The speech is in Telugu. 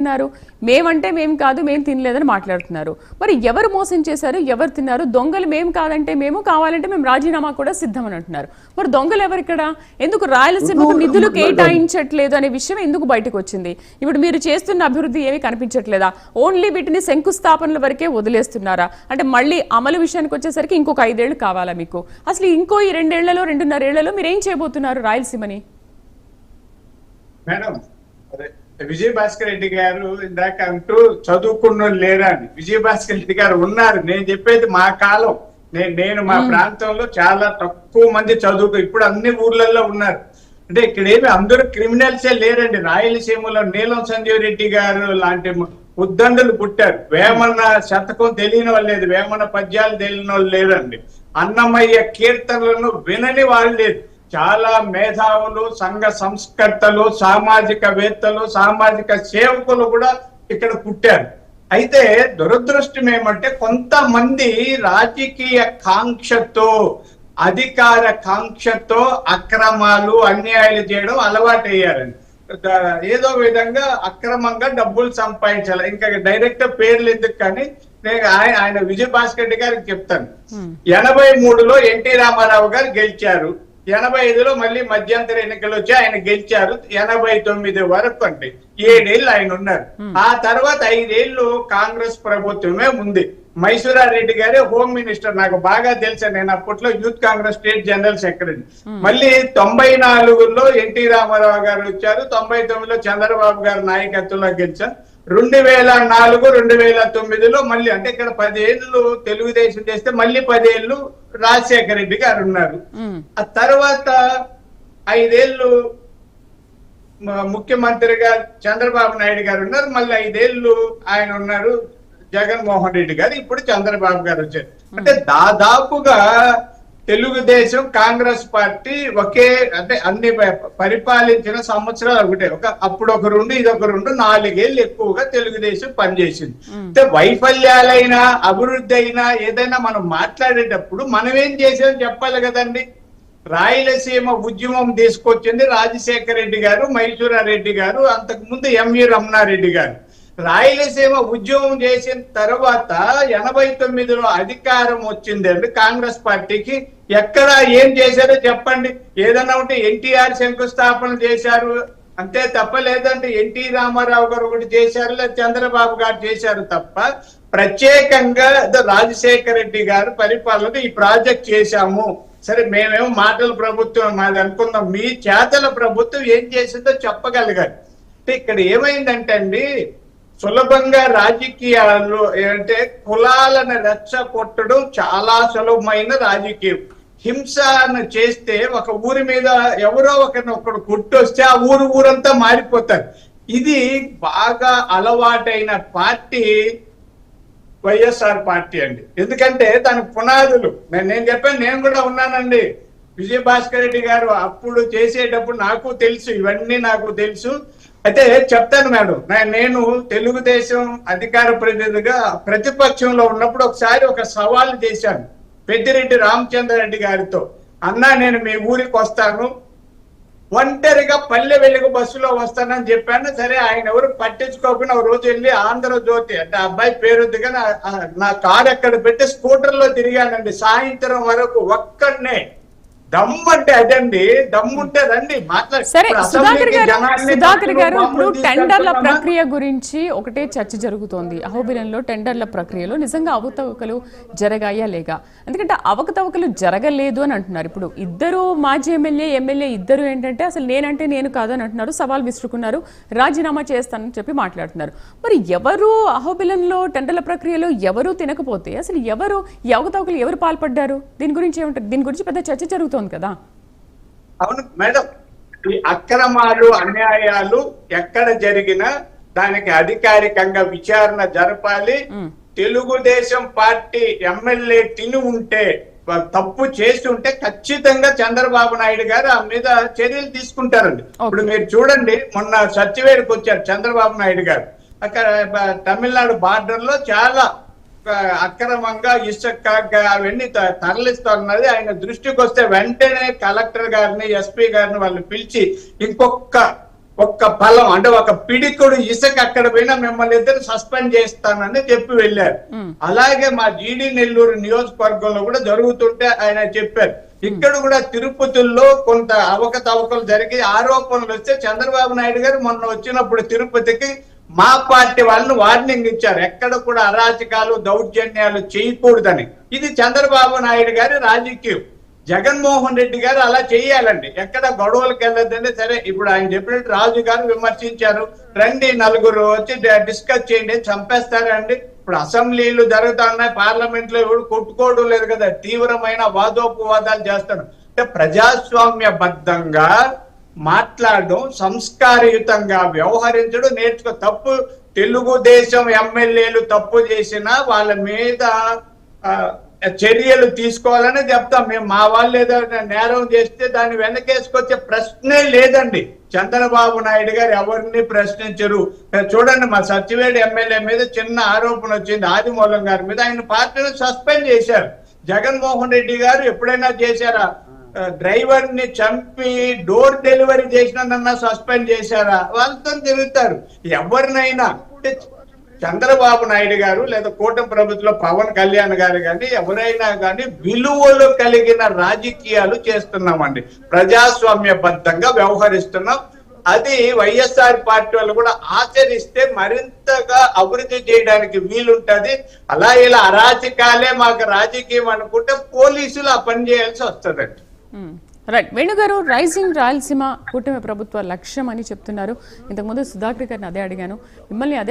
తిన్నారు, మేమంటే మేము కాదు, మేము తినలేదని మాట్లాడుతున్నారు. మరి ఎవరు మోసం చేశారు, ఎవరు తిన్నారు? దొంగలు మేము కాదంటే మేము, కావాలంటే మేము రాజీనామా కూడా సిద్ధమని అంటున్నారు. మరి దొంగలు ఎవరు ఇక్కడ? ఎందుకు రాయలసీమకు నిధులు కేటాయించట్లేదు అనే విషయం ఎందుకు బయటకు వచ్చింది? ఇప్పుడు మీరు చేస్తున్న అభివృద్ధి ఏమీ కనిపించట్లేదా? ఓన్లీ వీటిని శంకుస్థాపనల వరకే వదిలేస్తున్నారా? అంటే మళ్ళీ అమలు విషయానికి వచ్చేసరికి ఇంకొక 5 ఏళ్ళు కావాలా మీకు? అసలు ఇంకో ఈ 2 ఏళ్లలో 2.5 ఏళ్లలో మీరు ఏం చేయబోతున్నారు రాయలసీమని? మేడం, విజయభాస్కర్ రెడ్డి గారు ఇందాక అంటూ చదువుకున్న లేరా అని. విజయభాస్కర్ రెడ్డి గారు ఉన్నారు. నేను చెప్పేది మా కాలం, నేను మా ప్రాంతంలో చాలా తక్కువ మంది చదువుకు, ఇప్పుడు అన్ని ఊర్లలో ఉన్నారు. అంటే ఇక్కడ ఏమి అందరూ క్రిమినల్సే లేరండి. రాయలసీమలో నీలం సంజీవ్ రెడ్డి గారు లాంటి ఉద్దండులు పుట్టారు. వేమన శతకం తెలియని వాళ్ళు లేదు, వేమన పద్యాలు తెలియని వాళ్ళు లేరండి. అన్నమయ్య కీర్తనలను వినని వాళ్ళు లేదు. చాలా మేధావులు, సంఘ సంస్కర్తలు, సామాజికవేత్తలు, సామాజిక సేవకులు కూడా ఇక్కడ పుట్టారు. అయితే దురదృష్టం ఏమంటే కొంతమంది రాజకీయ కాంక్షతో, అధికార కాంక్షతో అక్రమాలు, అన్యాయాలు చేయడం అలవాటయ్యారండి. ఏదో విధంగా అక్రమంగా డబ్బులు సంపాదించాలి. ఇంకా డైరెక్ట్ పేర్లు ఎందుకు కానీ నేను ఆయన విజయభాస్కర్ రెడ్డి గారికి చెప్తాను. 83లో ఎన్టీ రామారావు గారు గెలిచారు. 85లో మళ్ళీ మధ్యంతర ఎన్నికలు వచ్చి ఆయన గెలిచారు. 89 వరకు అంటే 7 ఏళ్ళు ఆయన ఉన్నారు. ఆ తర్వాత 5 ఏళ్ళు కాంగ్రెస్ ప్రభుత్వమే ఉంది. మైసూరారెడ్డి గారే హోమ్ మినిస్టర్, నాకు బాగా తెలుసు. నేను అప్పట్లో youth Congress state general secretary. మళ్ళీ 94లో ఎన్టీ రామారావు గారు వచ్చారు. 99లో చంద్రబాబు గారు నాయకత్వంలో గెలిచారు. 2004, 2009లో మళ్ళీ, అంటే ఇక్కడ 10 ఏళ్ళు తెలుగుదేశం చేస్తే మళ్ళీ 10 ఏళ్ళు రాజశేఖర రెడ్డి గారు ఉన్నారు. ఆ తర్వాత 5 ఏళ్ళు ముఖ్యమంత్రిగా చంద్రబాబు నాయుడు గారు ఉన్నారు. మళ్ళీ 5 ఏళ్ళు ఆయన ఉన్నారు జగన్మోహన్ రెడ్డి గారు. ఇప్పుడు చంద్రబాబు గారు వచ్చారు. అంటే దాదాపుగా తెలుగుదేశం కాంగ్రెస్ పార్టీ ఒకే, అంటే అన్ని పరిపాలించిన సంవత్సరాలు ఒకటే. అప్పుడు ఒక 2, ఇది ఒక 2, 4 ఏళ్ళు ఎక్కువగా తెలుగుదేశం పనిచేసింది. అంటే వైఫల్యాలైనా అభివృద్ధి అయినా ఏదైనా మనం మాట్లాడేటప్పుడు మనం ఏం చేసామో చెప్పాలి కదండి. రాయలసీమ ఉద్యమం తీసుకొచ్చింది రాజశేఖర రెడ్డి గారు, మైసూరారెడ్డి గారు, అంతకు ముందు ఎంవి రమణారెడ్డి గారు. రాయలసీమ ఉద్యమం చేసిన తర్వాత 89లో అధికారం వచ్చిందండి కాంగ్రెస్ పార్టీకి. ఎక్కడ ఏం చేశారో చెప్పండి. ఏదన్నా ఉంటే ఎన్టీఆర్ శంకుస్థాపన చేశారు అంతే తప్ప, లేదంటే ఎన్టీ రామారావు గారు ఒకటి చేశారు, లేదా చంద్రబాబు గారు చేశారు తప్ప ప్రత్యేకంగా రాజశేఖర రెడ్డి గారు పరిపాలన ఈ ప్రాజెక్ట్ చేశాము. సరే, మేమేమో మాటల ప్రభుత్వం మాది అనుకుందాం, మీ చేతల ప్రభుత్వం ఏం చేసిందో చెప్పగలిగారు. అంటే ఇక్కడ ఏమైందంటే అండి, సులభంగా రాజకీయాల్లో ఏంటంటే కులాలను రెచ్చగొట్టడం చాలా సులభమైన రాజకీయం. హింసను చేస్తే ఒక ఊరి మీద ఎవరో ఒకడు కొట్టొస్తే ఆ ఊరంతా మారిపోతారు. ఇది బాగా అలవాటైన పార్టీ వైఎస్ఆర్ పార్టీ అండి. ఎందుకంటే దాని పునాదులు నేను చెప్పాను, నేను కూడా ఉన్నానండి. విజయభాస్కర్ రెడ్డి గారు అప్పుడు చేసేటప్పుడు నాకు తెలుసు, ఇవన్నీ నాకు తెలుసు. అయితే చెప్తాను మేడం, నేను తెలుగుదేశం అధికార ప్రతినిధిగా ప్రతిపక్షంలో ఉన్నప్పుడు ఒకసారి ఒక సవాల్ చేశాను పెద్దిరెడ్డి రామచంద్రారెడ్డి గారితో. అన్నా, నేను మీ ఊరికి వస్తాను, ఒంటరిగా పల్లె వెలుగు బస్సులో వస్తానని చెప్పాను. సరే, ఆయన ఎవరు పట్టించుకోకుండా ఒక రోజు వెళ్ళి ఆంధ్రజ్యోతి, అంటే అబ్బాయి పేరుద్దుగా నా కారు ఎక్కడ పెట్టి స్కూటర్లో తిరిగానండి సాయంత్రం వరకు ఒక్కడనే. దమ్మంటే అదండి, దమ్ముంటే రండి మాట్లాడు. సరే సుధాకర్ గారు, ఇప్పుడు టెండర్ల ప్రక్రియ గురించి ఒకటే చర్చ జరుగుతోంది. అహోబిలంలో టెండర్ల ప్రక్రియలో నిజంగా అవకతవకలు జరగాయా లేక? ఎందుకంటే అవకతవకలు జరగలేదు అని అంటున్నారు. ఇప్పుడు ఇద్దరు మాజీ ఎమ్మెల్యే ఇద్దరు ఏంటంటే అసలు నేనంటే నేను కాదు అని అంటున్నారు, సవాల్ విసురుకున్నారు, రాజీనామా చేస్తానని చెప్పి మాట్లాడుతున్నారు. మరి ఎవరు అహోబిలంలో టెండర్ల ప్రక్రియలో ఎవరు తినకపోతే అసలు ఎవరు ఈ అవకతవకలు ఎవరు పాల్పడ్డారు? దీని గురించి ఏమంటారు? దీని గురించి పెద్ద చర్చ జరుగుతోంది కదా. అవును మేడం, ఈ అక్రమాలు అన్యాయాలు ఎక్కడ జరిగినా దానికి అధికారికంగా విచారణ జరపాలి. తెలుగుదేశం పార్టీ ఎమ్మెల్యే తిని ఉంటే, తప్పు చేసి ఉంటే ఖచ్చితంగా చంద్రబాబు నాయుడు గారు ఆ మీద చర్యలు తీసుకుంటారండి. ఇప్పుడు మీరు చూడండి, మొన్న సచివేడికి వచ్చారు చంద్రబాబు నాయుడు గారు. అక్కడ తమిళనాడు బార్డర్ లో చాలా అక్రమంగా ఇసుక అవన్నీ తరలిస్తున్నది ఆయన దృష్టికి వస్తే వెంటనే కలెక్టర్ గారిని, ఎస్పీ గారిని వాళ్ళు పిలిచి ఇంకొక ఒక్క ఫలం అంటే ఒక పిడికుడు ఇసుక అక్కడ పోయినా మిమ్మల్ని ఇద్దరు సస్పెండ్ చేస్తానని చెప్పి వెళ్ళారు. అలాగే మా జీడి నెల్లూరు నియోజకవర్గంలో కూడా జరుగుతుంటే ఆయన చెప్పారు. ఇక్కడ కూడా తిరుపతిలో కొంత అవకతవకలు జరిగి ఆరోపణలు వస్తే చంద్రబాబు నాయుడు గారు మొన్న వచ్చినప్పుడు తిరుపతికి మా పార్టీ వాళ్ళని వార్నింగ్ ఇచ్చారు, ఎక్కడ కూడా అరాచకాలు దౌర్జన్యాలు చేయకూడదని. ఇది చంద్రబాబు నాయుడు గారి రాజకీయం. జగన్మోహన్ రెడ్డి గారు అలా చేయాలండి, ఎక్కడ గొడవలకు వెళ్ళొద్దండి. సరే, ఇప్పుడు ఆయన చెప్పినట్టు రాజు గారు విమర్శించారు, రండి నలుగురు వచ్చి డిస్కస్ చేయండి, చంపేస్తారండి. ఇప్పుడు అసెంబ్లీలు జరుగుతున్నాయి, పార్లమెంట్ లో ఎవరు కొట్టుకోవడం లేదు కదా, తీవ్రమైన వాదోపవాదాలు చేస్తాడు. అంటే ప్రజాస్వామ్యబద్ధంగా మాట్లాడడం, సంస్కారయుతంగా వ్యవహరించడం నేర్చుకో. తప్పు తెలుగుదేశం ఎమ్మెల్యేలు తప్పు చేసినా వాళ్ళ మీద చర్యలు తీసుకోవాలని చెప్తాం మేము. మా వాళ్ళు ఏదైనా నేరం చేస్తే దాన్ని వెనకేసుకొచ్చే ప్రశ్నే లేదండి. చంద్రబాబు నాయుడు గారు ఎవరిని ప్రశ్నించరు. చూడండి, మా సత్యవేడి ఎమ్మెల్యే మీద చిన్న ఆరోపణ వచ్చింది, ఆదిమూలం గారి మీద, ఆయన పార్టీని సస్పెండ్ చేశారు. జగన్మోహన్ రెడ్డి గారు ఎప్పుడైనా చేశారా? డ్రైవర్ ని చంపి డోర్ డెలివరీ చేసినా సస్పెండ్ చేశారా? వాళ్ళతో తిరుగుతారు. ఎవరినైనా చంద్రబాబు నాయుడు గారు లేదా కూటమి ప్రభుత్వంలో పవన్ కళ్యాణ్ గారు కానీ ఎవరైనా కానీ విలువలు కలిగిన రాజకీయాలు చేస్తున్నామండి, ప్రజాస్వామ్యబద్ధంగా వ్యవహరిస్తున్నాం. అది వైఎస్ఆర్ పార్టీ వాళ్ళు కూడా ఆచరిస్తే మరింతగా అభివృద్ధి చేయడానికి వీలుంటది. అలా ఇలా అరాచకాలే మాకు రాజకీయం అనుకుంటే పోలీసులు ఆ పని చేయాల్సి వస్తుందండి. రైట్. వేణుగారు, రైజింగ్ రాయలసీమ కూటమి ప్రభుత్వ లక్ష్యం అని చెప్తున్నారు. ఇంతకుముందు సుధాకర్ గారిని అదే అడిగాను, మిమ్మల్ని అదే